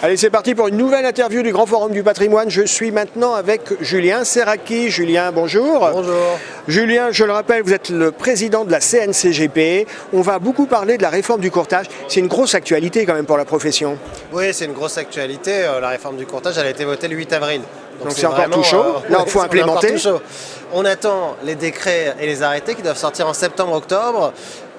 Allez, c'est parti pour une nouvelle interview du Grand Forum du Patrimoine. Je suis maintenant avec Julien Serraki. Julien, bonjour. Bonjour. Julien, je le rappelle, vous êtes le président de la CNCGP. On va beaucoup parler de la réforme du courtage. C'est une grosse actualité quand même pour la profession. Oui, c'est une grosse actualité. La réforme du courtage, elle a été votée le 8 avril. Donc c'est encore tout chaud. Là, il faut implémenter. On attend les décrets et les arrêtés qui doivent sortir en septembre-octobre.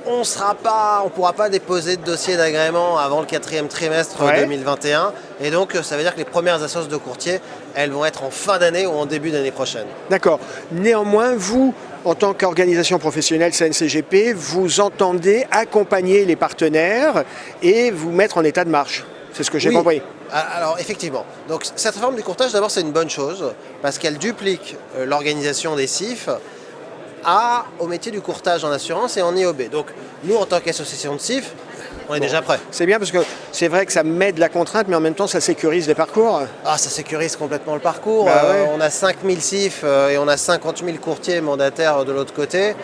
On ne pourra pas déposer de dossier d'agrément avant le 4e trimestre 2021. Et donc, ça veut dire que les premières assos de courtiers, elles vont être en fin d'année ou en début d'année prochaine. D'accord. Néanmoins, vous, en tant qu'organisation professionnelle CNCGP, vous entendez accompagner les partenaires et vous mettre en état de marche. C'est ce que j'ai compris. Alors effectivement, donc cette réforme du courtage, d'abord c'est une bonne chose parce qu'elle duplique l'organisation des CIF au métier du courtage en assurance et en IOB. Donc nous, en tant qu'association de CIF, on est déjà prêts. C'est bien parce que c'est vrai que ça met de la contrainte, mais en même temps ça sécurise les parcours. Ah, ça sécurise complètement le parcours. On a 5000 CIF et on a 50 000 courtiers mandataires de l'autre côté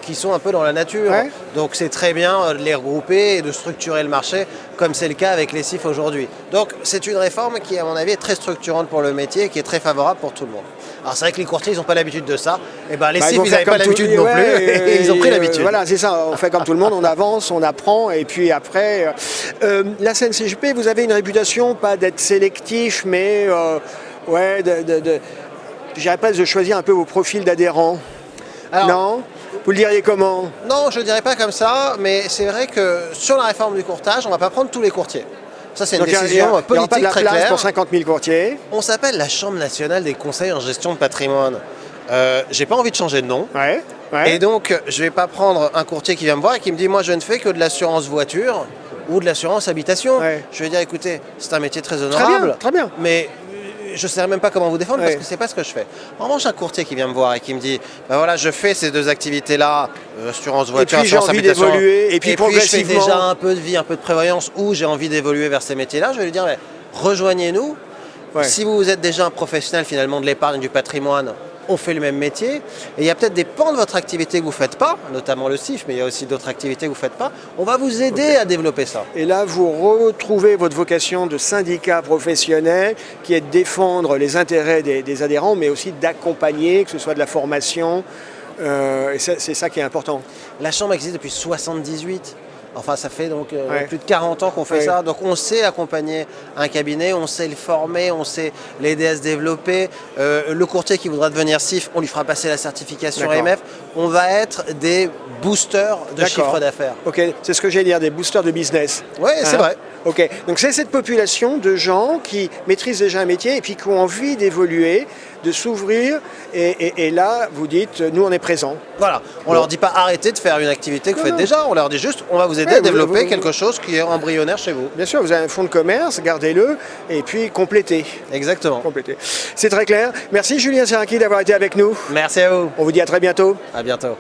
qui sont un peu dans la nature. Donc c'est très bien de les regrouper et de structurer le marché comme c'est le cas avec les CIF aujourd'hui. Donc c'est une réforme qui, à mon avis, est très structurante pour le métier et qui est très favorable pour tout le monde. Alors c'est vrai que les courtiers, ils n'ont pas l'habitude de ça. Et les CIF, ils n'avaient pas l'habitude non plus. Et ils ont pris l'habitude. Voilà, c'est ça. On fait comme tout le monde, on avance, on apprend. Et puis après, la CNCGP, vous avez une réputation, pas d'être sélectif, mais je dirais pas de choisir un peu vos profils d'adhérents. Non ? Vous le diriez comment? Non, je ne dirais pas comme ça, mais c'est vrai que sur la réforme du courtage, on ne va pas prendre tous les courtiers. Ça, c'est une décision politique très claire. Il n'y aura pas de la place pour 50 000 courtiers. On s'appelle la Chambre nationale des conseils en gestion de patrimoine. J'ai pas envie de changer de nom. Et donc, je ne vais pas prendre un courtier qui vient me voir et qui me dit « Moi, je ne fais que de l'assurance voiture ou de l'assurance habitation. » Je vais dire « Écoutez, c'est un métier très honorable. Très bien. Mais je ne saurais même pas comment vous défendre parce que ce n'est pas ce que je fais. » En revanche, un courtier qui vient me voir et qui me dit « Voilà, je fais ces deux activités-là, assurance voiture, assurance habitation. Et puis progressivement, je fais déjà un peu de vie, un peu de prévoyance ou j'ai envie d'évoluer vers ces métiers-là. » Je vais lui dire « Rejoignez-nous. Si vous êtes déjà un professionnel finalement de l'épargne, du patrimoine, on fait le même métier. Et il y a peut-être des pans de votre activité que vous ne faites pas, notamment le CIF, mais il y a aussi d'autres activités que vous ne faites pas. On va vous aider à développer ça. » Et là, vous retrouvez votre vocation de syndicat professionnel, qui est de défendre les intérêts des adhérents, mais aussi d'accompagner, que ce soit de la formation. Et c'est ça qui est important. La Chambre existe depuis 1978. Enfin, ça fait donc plus de 40 ans qu'on fait ça. Donc, on sait accompagner un cabinet, on sait le former, on sait l'aider à se développer. Le courtier qui voudra devenir CIF, on lui fera passer la certification AMF. On va être des boosters de chiffre d'affaires. Ok, c'est ce que j'allais dire, des boosters de business. Oui, c'est vrai. Ok, donc c'est cette population de gens qui maîtrisent déjà un métier et puis qui ont envie d'évoluer, de s'ouvrir. Et là, vous dites, nous, on est présents. Voilà, on leur dit pas arrêtez de faire une activité que vous faites déjà, on leur dit juste, on va vous aider à développer quelque chose qui est embryonnaire chez vous. Bien sûr, vous avez un fonds de commerce, gardez-le et puis complétez. Exactement. Complétez. C'est très clair. Merci Julien Serraki d'avoir été avec nous. Merci à vous. On vous dit à très bientôt. À bientôt.